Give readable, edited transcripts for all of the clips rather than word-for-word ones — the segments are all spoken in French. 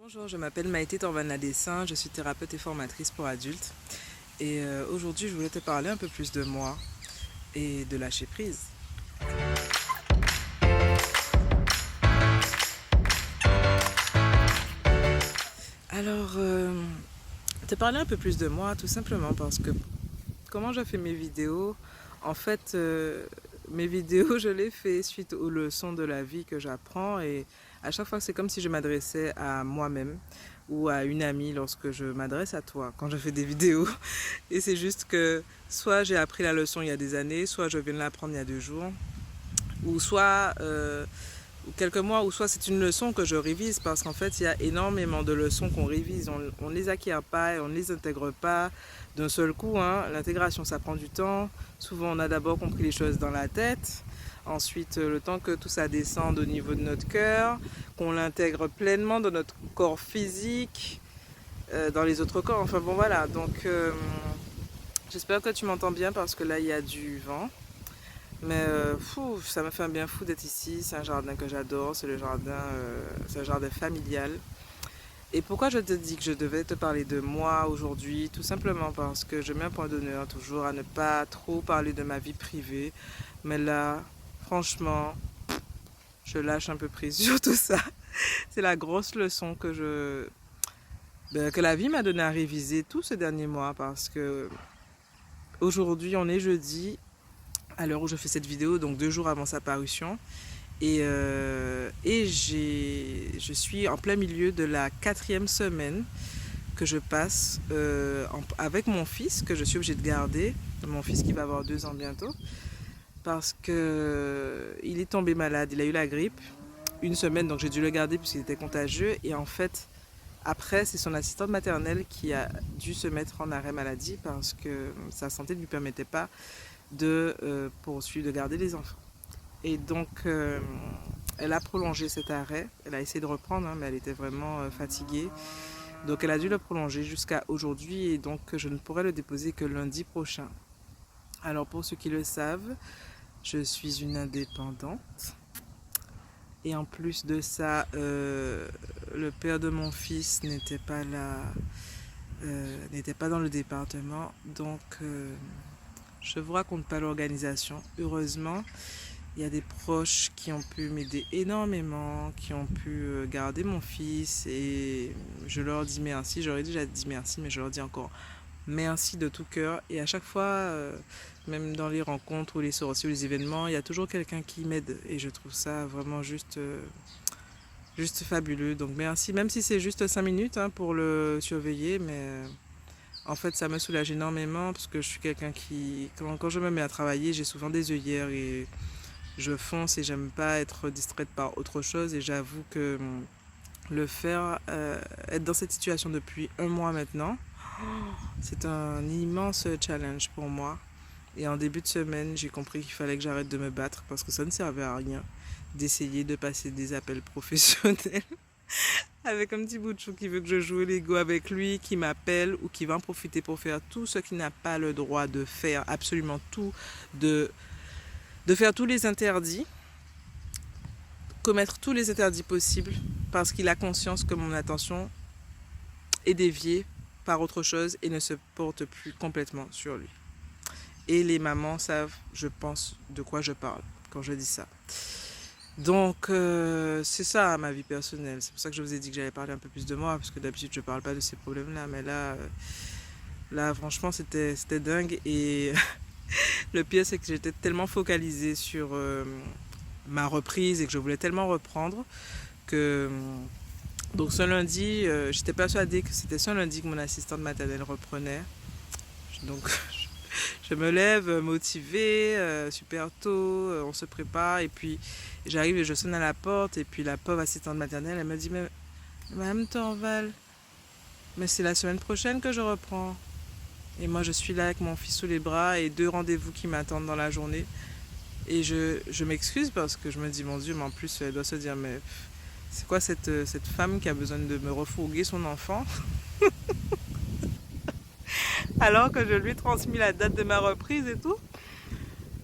Bonjour, je m'appelle Maïté Torvanadessin, je suis thérapeute et formatrice pour adultes. Et aujourd'hui, je voulais te parler un peu plus de moi et de lâcher prise. Alors, te parler un peu plus de moi, tout simplement parce que comment je fais mes vidéos, en fait, mes vidéos, je les fais suite aux leçons de la vie que j'apprends et à chaque fois, c'est comme si je m'adressais à moi-même ou à une amie lorsque je m'adresse à toi quand je fais des vidéos. Et c'est juste que soit j'ai appris la leçon il y a des années, soit je viens de l'apprendre il y a 2 jours, ou soit quelques mois, ou soit c'est une leçon que je révise parce qu'en fait il y a énormément de leçons qu'on révise, on ne les acquiert pas et on ne les intègre pas d'un seul coup, hein. L'intégration ça prend du temps, souvent on a d'abord compris les choses dans la tête, ensuite le temps que tout ça descende au niveau de notre cœur, qu'on l'intègre pleinement dans notre corps physique, dans les autres corps, enfin bon voilà, donc j'espère que tu m'entends bien parce que là il y a du vent. Mais ça me fait un bien fou d'être ici. C'est un jardin que j'adore. C'est un jardin familial. Et pourquoi je te dis que je devais te parler de moi aujourd'hui? Tout simplement parce que je mets un point d'honneur toujours à ne pas trop parler de ma vie privée. Mais là, franchement, je lâche un peu prise sur tout ça. C'est la grosse leçon que la vie m'a donné à réviser tout ce dernier mois parce que aujourd'hui, on est jeudi à l'heure où je fais cette vidéo, donc 2 jours avant sa parution. Je suis en plein milieu de la 4e semaine que je passe avec mon fils, que je suis obligée de garder, mon fils qui va avoir 2 ans bientôt, parce que il est tombé malade, il a eu la grippe, une semaine, donc j'ai dû le garder puisqu'il était contagieux, et en fait, après, c'est son assistante maternelle qui a dû se mettre en arrêt maladie parce que sa santé ne lui permettait pas de poursuivre, de garder les enfants. Et donc, elle a prolongé cet arrêt. Elle a essayé de reprendre, hein, mais elle était vraiment fatiguée. Donc, elle a dû le prolonger jusqu'à aujourd'hui. Et donc, je ne pourrai le déposer que lundi prochain. Alors, pour ceux qui le savent, je suis une indépendante. Et en plus de ça, le père de mon fils n'était pas là, n'était pas dans le département. Donc, je vous raconte pas l'organisation. Heureusement, il y a des proches qui ont pu m'aider énormément, qui ont pu garder mon fils et je leur dis merci. J'aurais déjà dit merci, mais je leur dis encore merci de tout cœur. Et à chaque fois, même dans les rencontres ou les sorties ou les événements, il y a toujours quelqu'un qui m'aide et je trouve ça vraiment juste fabuleux. Donc merci, même si c'est juste 5 minutes hein, pour le surveiller, mais en fait ça me soulage énormément parce que je suis quelqu'un qui, quand je me mets à travailler, j'ai souvent des œillères et je fonce et j'aime pas être distraite par autre chose et j'avoue que le faire, être dans cette situation depuis un mois maintenant, c'est un immense challenge pour moi. Et en début de semaine, j'ai compris qu'il fallait que j'arrête de me battre parce que ça ne servait à rien d'essayer de passer des appels professionnels avec un petit bout de chou qui veut que je joue Lego avec lui, qui m'appelle ou qui va en profiter pour faire tout ce qu'il n'a pas le droit de faire, absolument tout, de faire tous les interdits, commettre tous les interdits possibles parce qu'il a conscience que mon attention est déviée par autre chose et ne se porte plus complètement sur lui. Et les mamans savent, je pense, de quoi je parle quand je dis ça. Donc, c'est ça ma vie personnelle. C'est pour ça que je vous ai dit que j'allais parler un peu plus de moi, parce que d'habitude, je ne parle pas de ces problèmes-là. Mais là franchement, c'était dingue. Et le pire, c'est que j'étais tellement focalisée sur ma reprise et que je voulais tellement reprendre que donc ce lundi, j'étais persuadée que c'était ce lundi que mon assistante maternelle reprenait. Donc je me lève motivée, super tôt, on se prépare et puis j'arrive et je sonne à la porte et puis la pauvre assistante maternelle, elle me dit mais Madame Torval, mais c'est la semaine prochaine que je reprends. Et moi je suis là avec mon fils sous les bras et 2 rendez-vous qui m'attendent dans la journée. Et je m'excuse parce que je me dis, mon Dieu, mais en plus, elle doit se dire, mais c'est quoi cette femme qui a besoin de me refourguer son enfant alors que je lui ai transmis la date de ma reprise et tout.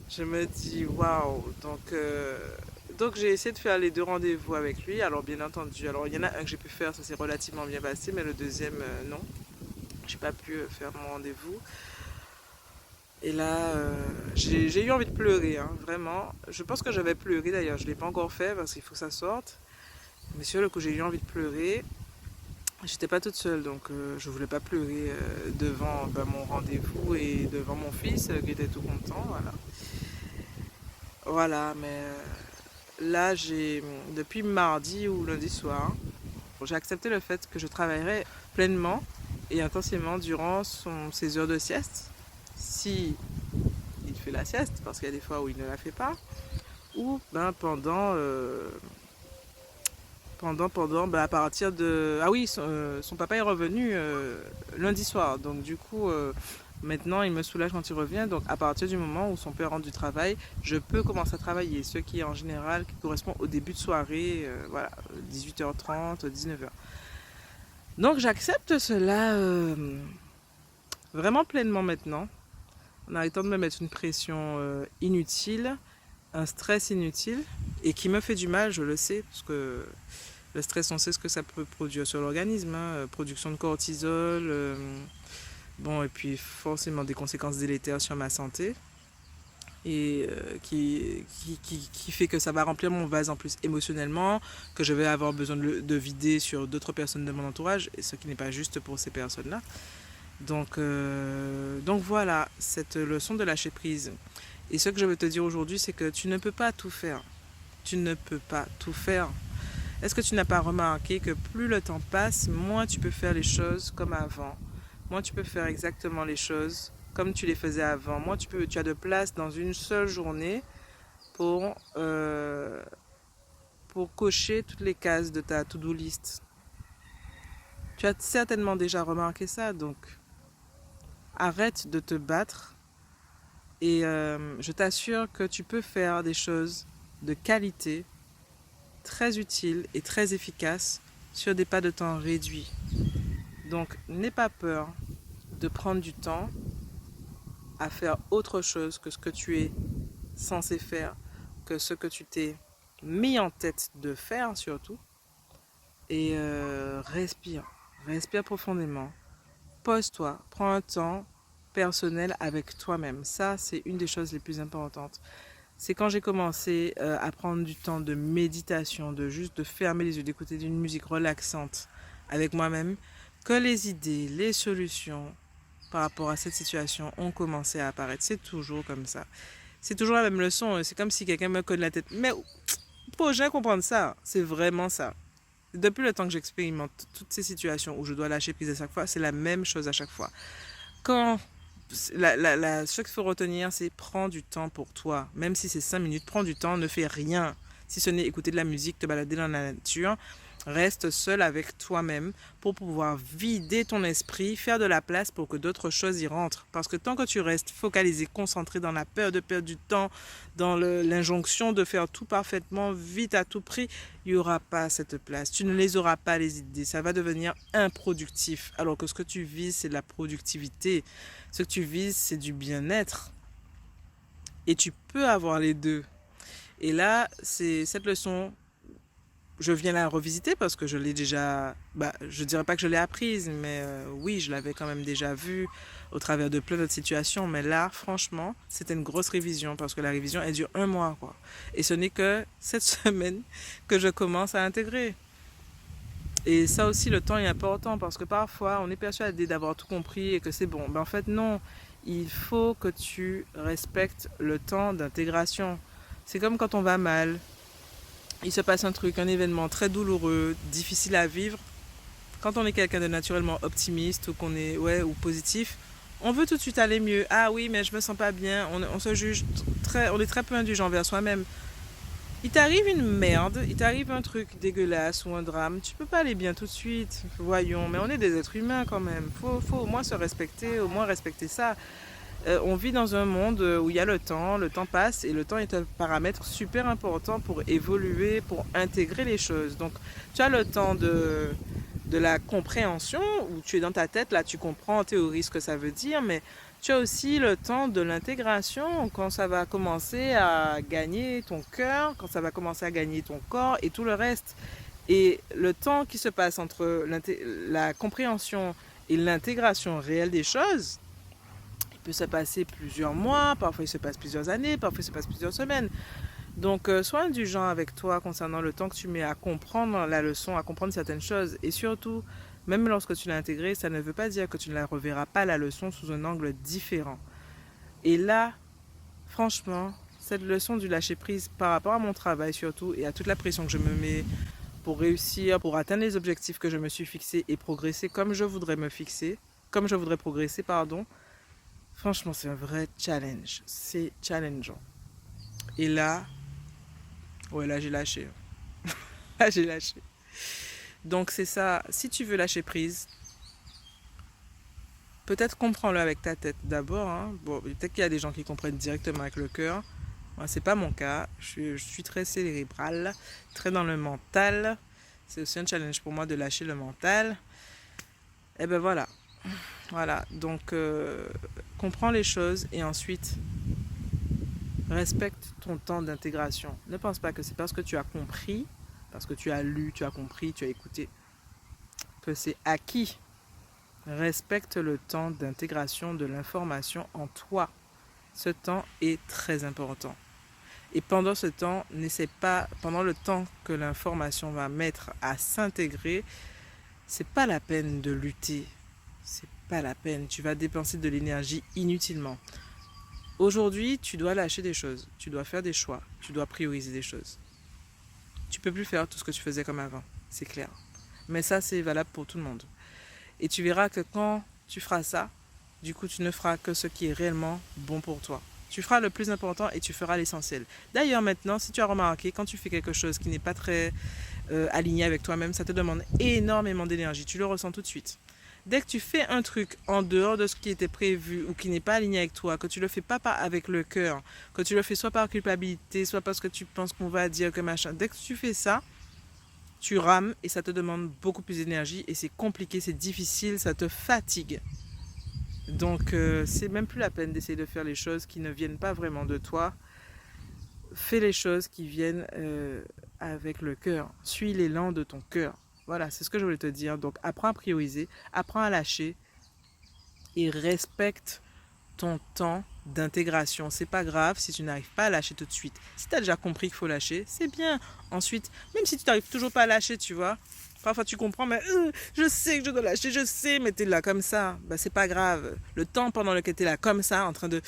Je me dis, waouh. Donc Donc j'ai essayé de faire les 2 rendez-vous avec lui. Alors bien entendu, alors il y en a un que j'ai pu faire, ça s'est relativement bien passé, mais le deuxième, non. J'ai pas pu faire mon rendez-vous. Et là, j'ai eu envie de pleurer, hein, vraiment. Je pense que j'avais pleuré d'ailleurs, je ne l'ai pas encore fait parce qu'il faut que ça sorte. Mais sur le coup, j'ai eu envie de pleurer. J'étais pas toute seule, donc je voulais pas pleurer devant mon rendez-vous et devant mon fils qui était tout content, voilà. Voilà, mais là, depuis mardi ou lundi soir, j'ai accepté le fait que je travaillerai pleinement et intensément durant ses heures de sieste. Si il fait la sieste, parce qu'il y a des fois où il ne la fait pas, ou à partir de... Ah oui, son papa est revenu lundi soir, donc du coup, maintenant il me soulage quand il revient, donc à partir du moment où son père rentre du travail, je peux commencer à travailler, ce qui en général qui correspond au début de soirée, voilà, 18h30, 19h. Donc j'accepte cela vraiment pleinement maintenant, en arrêtant de me mettre une pression inutile, un stress inutile, et qui me fait du mal, je le sais, parce que le stress, on sait ce que ça peut produire sur l'organisme, hein, production de cortisol, bon, et puis forcément des conséquences délétères sur ma santé, et qui fait que ça va remplir mon vase en plus émotionnellement, que je vais avoir besoin de vider sur d'autres personnes de mon entourage, et ce qui n'est pas juste pour ces personnes-là. Donc voilà, cette leçon de lâcher prise. Et ce que je veux te dire aujourd'hui, c'est que tu ne peux pas tout faire. Tu ne peux pas tout faire. Est-ce que tu n'as pas remarqué que plus le temps passe, moins tu peux faire les choses comme avant, moins tu peux faire exactement les choses comme tu les faisais avant, moins tu as de place dans une seule journée pour cocher toutes les cases de ta to-do list. Tu as certainement déjà remarqué ça, donc arrête de te battre et je t'assure que tu peux faire des choses de qualité, très utiles et très efficaces sur des pas de temps réduits. Donc n'aie pas peur de prendre du temps à faire autre chose que ce que tu es censé faire, que ce que tu t'es mis en tête de faire surtout. Et respire profondément. Pose-toi, prends un temps personnel avec toi-même. Ça, c'est une des choses les plus importantes. C'est quand j'ai commencé à prendre du temps de méditation, de juste de fermer les yeux, d'écouter une musique relaxante avec moi-même, que les idées, les solutions par rapport à cette situation ont commencé à apparaître. C'est toujours comme ça. C'est toujours la même leçon. C'est comme si quelqu'un me cogne la tête. Mais faut jamais comprendre ça. C'est vraiment ça. Depuis le temps que j'expérimente toutes ces situations où je dois lâcher prise à chaque fois, c'est la même chose à chaque fois. Ce qu'il faut retenir, c'est prends du temps pour toi. Même si c'est 5 minutes, prends du temps, ne fais rien. Si ce n'est écouter de la musique, te balader dans la nature, reste seul avec toi-même pour pouvoir vider ton esprit, faire de la place pour que d'autres choses y rentrent. Parce que tant que tu restes focalisé, concentré dans la peur de perdre du temps, dans l'injonction de faire tout parfaitement, vite à tout prix, il n'y aura pas cette place. Tu ne les auras pas, les idées. Ça va devenir improductif. Alors que ce que tu vises, c'est de la productivité. Ce que tu vises, c'est du bien-être. Et tu peux avoir les deux. Et là, c'est cette leçon, je viens la revisiter parce que je l'ai déjà, je dirais pas que je l'ai apprise, mais oui, je l'avais quand même déjà vue au travers de plein d'autres situations. Mais là, franchement, c'était une grosse révision parce que la révision, elle dure 1 mois, quoi. Et ce n'est que cette semaine que je commence à intégrer. Et ça aussi, le temps est important parce que parfois, on est persuadé d'avoir tout compris et que c'est bon. En fait, non. Il faut que tu respectes le temps d'intégration. C'est comme quand on va mal. Il se passe un truc, un événement très douloureux, difficile à vivre. Quand on est quelqu'un de naturellement optimiste ou qu'on est ou positif, on veut tout de suite aller mieux. Ah oui, mais je me sens pas bien. On se juge on est très peu indulgent envers soi-même. Il t'arrive une merde, il t'arrive un truc dégueulasse ou un drame, tu peux pas aller bien tout de suite. Voyons, mais on est des êtres humains quand même. Faut au moins se respecter, au moins respecter ça. On vit dans un monde où il y a le temps passe et le temps est un paramètre super important pour évoluer, pour intégrer les choses. Donc tu as le temps de la compréhension où tu es dans ta tête, là tu comprends en théorie ce que ça veut dire, mais Tu as aussi le temps de l'intégration, quand ça va commencer à gagner ton cœur, quand ça va commencer à gagner ton corps et tout le reste. Et le temps qui se passe entre la compréhension et l'intégration réelle des choses, il peut se passer plusieurs mois, parfois il se passe plusieurs années, parfois il se passe plusieurs semaines. Donc sois indulgent avec toi concernant le temps que tu mets à comprendre la leçon, à comprendre certaines choses. Et surtout, même lorsque tu l'as intégrée, ça ne veut pas dire que tu ne la reverras pas la leçon sous un angle différent. Et là, franchement, cette leçon du lâcher prise par rapport à mon travail surtout et à toute la pression que je me mets pour réussir, pour atteindre les objectifs que je me suis fixés et progresser comme je voudrais me fixer, comme je voudrais progresser, pardon. Franchement, c'est un vrai challenge. C'est challengeant. Et là, ouais, là j'ai lâché. Là j'ai lâché. Donc c'est ça, si tu veux lâcher prise, peut-être comprends-le avec ta tête d'abord. Hein. Bon, peut-être qu'il y a des gens qui comprennent directement avec le cœur. Moi, c'est pas mon cas. Je suis très cérébrale, très dans le mental. C'est aussi un challenge pour moi de lâcher le mental. Et ben voilà. Voilà. Donc, comprends les choses et ensuite respecte ton temps d'intégration. Ne pense pas que c'est parce que tu as compris, parce que tu as lu, tu as compris, tu as écouté, que c'est acquis. Respecte le temps d'intégration de l'information en toi. Ce temps est très important. Et pendant ce temps, n'essaie pas, pendant le temps que l'information va mettre à s'intégrer, c'est pas la peine de lutter. C'est pas la peine. Tu vas dépenser de l'énergie inutilement. Aujourd'hui, tu dois lâcher des choses. Tu dois faire des choix. Tu dois prioriser des choses. Tu peux plus faire tout ce que tu faisais comme avant. C'est clair. Mais ça, c'est valable pour tout le monde. Et tu verras que quand tu feras ça, du coup, tu ne feras que ce qui est réellement bon pour toi. Tu feras le plus important et tu feras l'essentiel. D'ailleurs, maintenant, si tu as remarqué, quand tu fais quelque chose qui n'est pas très aligné avec toi-même, ça te demande énormément d'énergie. Tu le ressens tout de suite. Dès que tu fais un truc en dehors de ce qui était prévu ou qui n'est pas aligné avec toi, que tu le fais pas avec le cœur, que tu le fais soit par culpabilité, soit parce que tu penses qu'on va dire que machin, dès que tu fais ça, tu rames et ça te demande beaucoup plus d'énergie et c'est compliqué, c'est difficile, ça te fatigue. Donc c'est même plus la peine d'essayer de faire les choses qui ne viennent pas vraiment de toi. Fais les choses qui viennent avec le cœur. Suis l'élan de ton cœur. Voilà, c'est ce que je voulais te dire. Donc apprends à prioriser, apprends à lâcher et respecte ton temps d'intégration. C'est pas grave si tu n'arrives pas à lâcher tout de suite. Si tu as déjà compris qu'il faut lâcher, c'est bien. Ensuite, même si tu n'arrives toujours pas à lâcher, tu vois, parfois tu comprends, mais je sais que je dois lâcher, je sais, mais tu es là comme ça. Ben, c'est pas grave. Le temps pendant lequel tu es là comme ça, en train de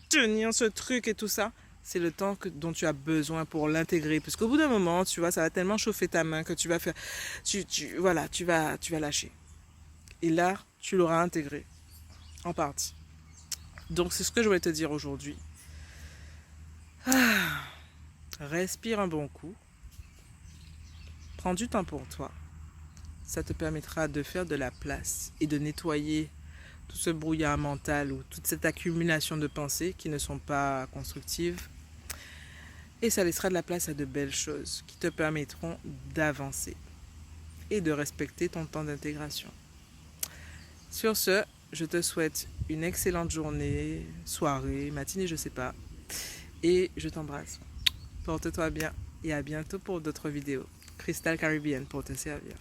tenir ce truc et tout ça, c'est le temps dont tu as besoin pour l'intégrer. Parce qu'au bout d'un moment, tu vois, ça va tellement chauffer ta main que tu vas faire. Voilà, tu vas lâcher. Et là, tu l'auras intégré. En partie. Donc, c'est ce que je voulais te dire aujourd'hui. Respire un bon coup. Prends du temps pour toi. Ça te permettra de faire de la place et de nettoyer tout ce brouillard mental ou toute cette accumulation de pensées qui ne sont pas constructives. Et ça laissera de la place à de belles choses qui te permettront d'avancer et de respecter ton temps d'intégration. Sur ce, je te souhaite une excellente journée, soirée, matinée, je sais pas. Et je t'embrasse. Porte-toi bien et à bientôt pour d'autres vidéos. Crystal Caribbean pour te servir.